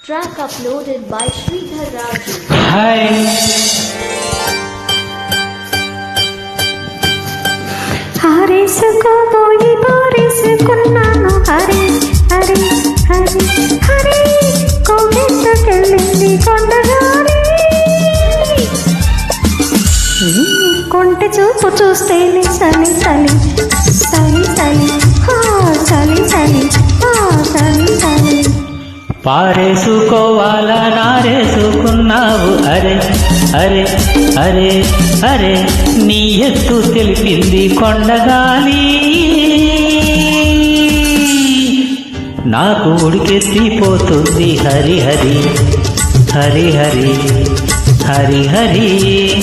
Track uploaded by Sridhar Raju. Hi. హరేసుకోబోయి పారేసుకున్నాను Hari హరి హరి హరి కోకెట్టుకెళ్ళింది కొండగారి కొంటె చూపు చూస్తేనే చలి చలి చలి చలి చలి చలి చలి చలి పారేసుకోవాలా నారేసుకున్నావు అరే అరే అరే అరే నీ ఎత్తు తెలిపింది కొండగాలి నాకు ఉడికెత్తిపోతుంది హరి హరి హరి హరి హరి హరి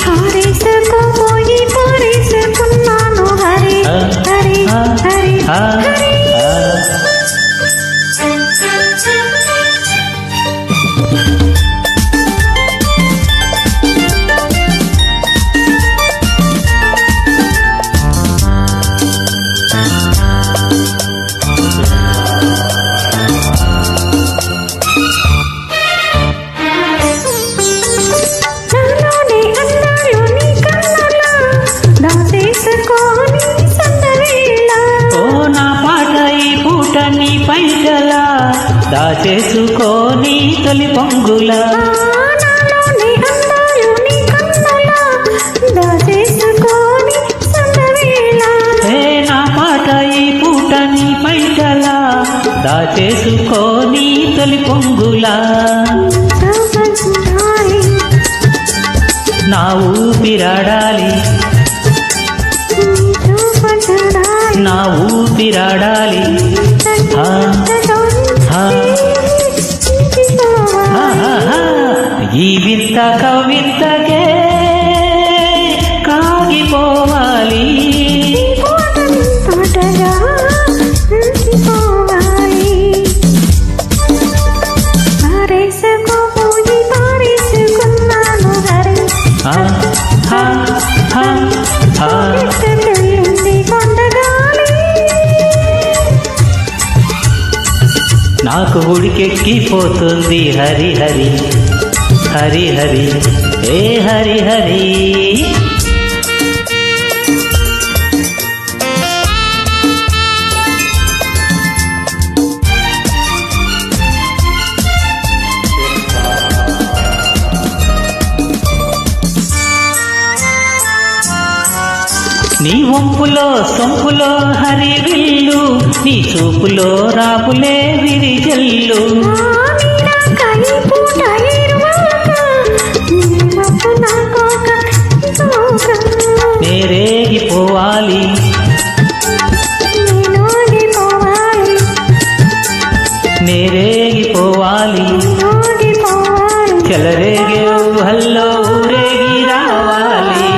హరేసుకోబోయి పారేసుకున్నాను హరి హరి హరి హరి దాచేసుకోని తొలి పొంగుల నా పాట ఈ పూట నీ పైటల దాచేసుకోని తొలి పొంగుల నా ఊపిరాడాలి నా ఊపిరాడాలి ఈ వింత కవింతకే కాగిపోవాలి నాకు ఉడికెక్కిపోతుంది హరి హరి హరి హరి ఏ హరి హరి నీ వంపులో సొంపులో హరివిల్లు నీ చూపులో రాపులే విరిజల్లు నేరేగిపోవాలి నేరేగిపోవాలి చెలరేగే ఊహల్లో ఊరేగి రావాలి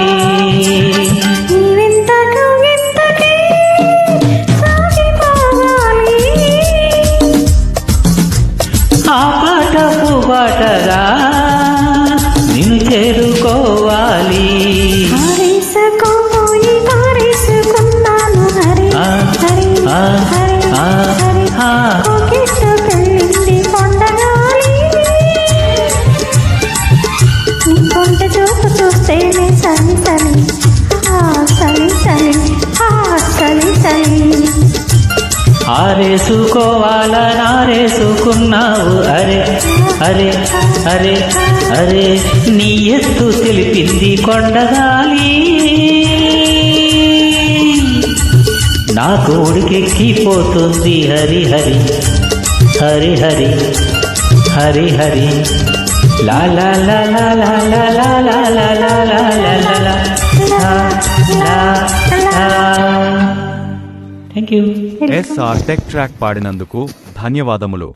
ఆ పాట పూబాటగా నిన్ను చేరుకోవాలి చూస్తేనే చలి చలి చలి చలి చలి చలి ఆరేసుకోవాలా నారేసుకున్నావు అరే అరే అరే అరే నీ ఎత్తు తెలిపింది కొండగాలి నాకు ఉడికెక్కిపోతుంది హరి హరి హరి హరి హరి హరి లా లా లా లా లా లా లా లా లా లా లా లా లా లా. Thank you. SR tech track పాడినందుకు ధన్యవాదములు.